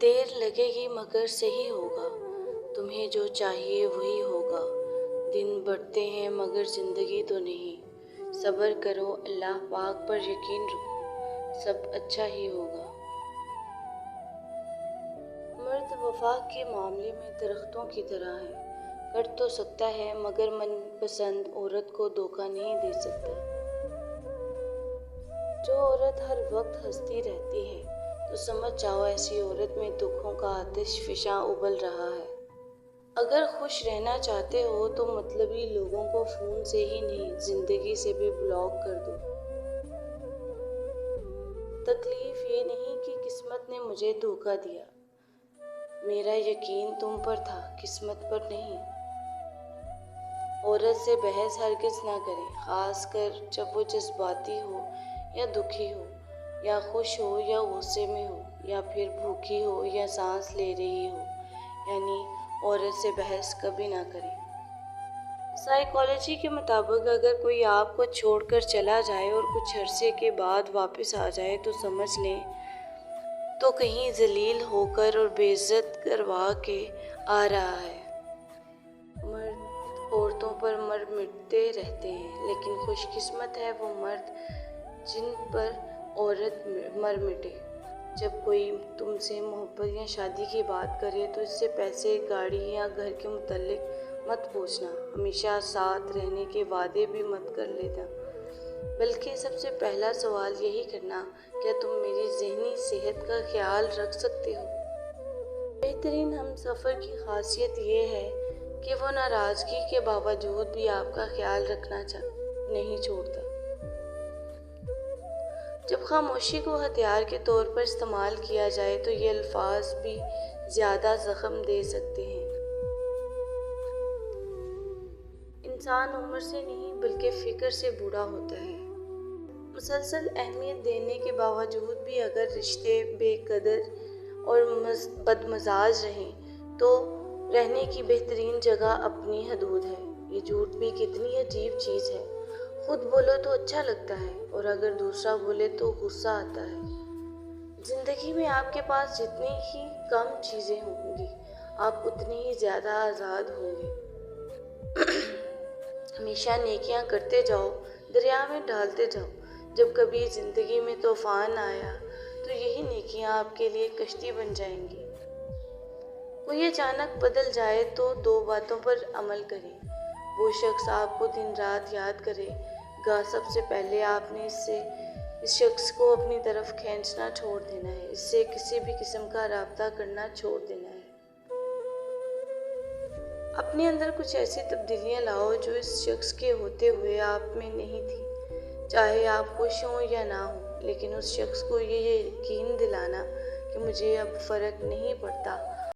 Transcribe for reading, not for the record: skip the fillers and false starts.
دیر لگے گی مگر صحیح ہوگا، تمہیں جو چاہیے وہی ہوگا۔ دن بڑھتے ہیں مگر زندگی تو نہیں، صبر کرو، اللہ پاک پر یقین رکھو، سب اچھا ہی ہوگا۔ مرد وفا کے معاملے میں درختوں کی طرح ہے، کٹ تو سکتا ہے مگر من پسند عورت کو دھوکہ نہیں دے سکتا۔ جو عورت ہر وقت ہنستی رہتی ہے تو سمجھ جاؤ ایسی عورت میں دکھوں کا آتش فشاں ابل رہا ہے۔ اگر خوش رہنا چاہتے ہو تو مطلبی لوگوں کو فون سے ہی نہیں، زندگی سے بھی بلاک کر دو۔ تکلیف یہ نہیں کہ قسمت نے مجھے دھوکہ دیا، میرا یقین تم پر تھا، قسمت پر نہیں۔ عورت سے بحث ہرگز نہ کریں، خاص کر جب وہ جذباتی ہو یا دکھی ہو، یا خوش ہو یا غصے میں ہو، یا پھر بھوکی ہو یا سانس لے رہی ہو، یعنی عورت سے بحث کبھی نہ کریں۔ سائیکالوجی کے مطابق اگر کوئی آپ کو چھوڑ کر چلا جائے اور کچھ عرصے کے بعد واپس آ جائے تو سمجھ لیں تو کہیں ذلیل ہو کر اور بے عزت کروا کے آ رہا ہے۔ مرد عورتوں پر مر مٹتے رہتے ہیں، لیکن خوش قسمت ہے وہ مرد جن پر عورت مر مٹے۔ جب کوئی تم سے محبت یا شادی کی بات کرے تو اس سے پیسے، گاڑی یا گھر کے متعلق مت پوچھنا، ہمیشہ ساتھ رہنے کے وعدے بھی مت کر لینا، بلکہ سب سے پہلا سوال یہی کرنا، کیا تم میری ذہنی صحت کا خیال رکھ سکتے ہو؟ بہترین ہم سفر کی خاصیت یہ ہے کہ وہ ناراضگی کے باوجود بھی آپ کا خیال رکھنا نہیں چھوڑتا۔ جب خاموشی کو ہتھیار کے طور پر استعمال کیا جائے تو یہ الفاظ بھی زیادہ زخم دے سکتے ہیں۔ انسان عمر سے نہیں بلکہ فکر سے بوڑھا ہوتا ہے۔ مسلسل اہمیت دینے کے باوجود بھی اگر رشتے بے قدر اور بدمزاج رہیں تو رہنے کی بہترین جگہ اپنی حدود ہے۔ یہ جھوٹ بھی کتنی عجیب چیز ہے، خود بولو تو اچھا لگتا ہے اور اگر دوسرا بولے تو غصہ آتا ہے۔ زندگی میں آپ کے پاس جتنی ہی کم چیزیں ہوں گی، آپ اتنے ہی زیادہ آزاد ہوں گے۔ ہمیشہ نیکیاں کرتے جاؤ، دریا میں ڈالتے جاؤ۔ جب کبھی زندگی میں طوفان آیا تو یہی نیکیاں آپ کے لیے کشتی بن جائیں گی۔ کوئی اچانک بدل جائے تو 2 باتوں پر عمل کریں۔ وہ شخص آپ کو دن رات یاد کرے گا، سب سے پہلے آپ نے اس شخص کو اپنی طرف کھینچنا چھوڑ دینا ہے، اس سے کسی بھی قسم کا رابطہ کرنا چھوڑ دینا ہے۔ اپنے اندر کچھ ایسی تبدیلیاں لاؤ جو اس شخص کے ہوتے ہوئے آپ میں نہیں تھی، چاہے آپ خوش ہوں یا نہ ہوں، لیکن اس شخص کو یہ یقین دلانا کہ مجھے اب فرق نہیں پڑتا،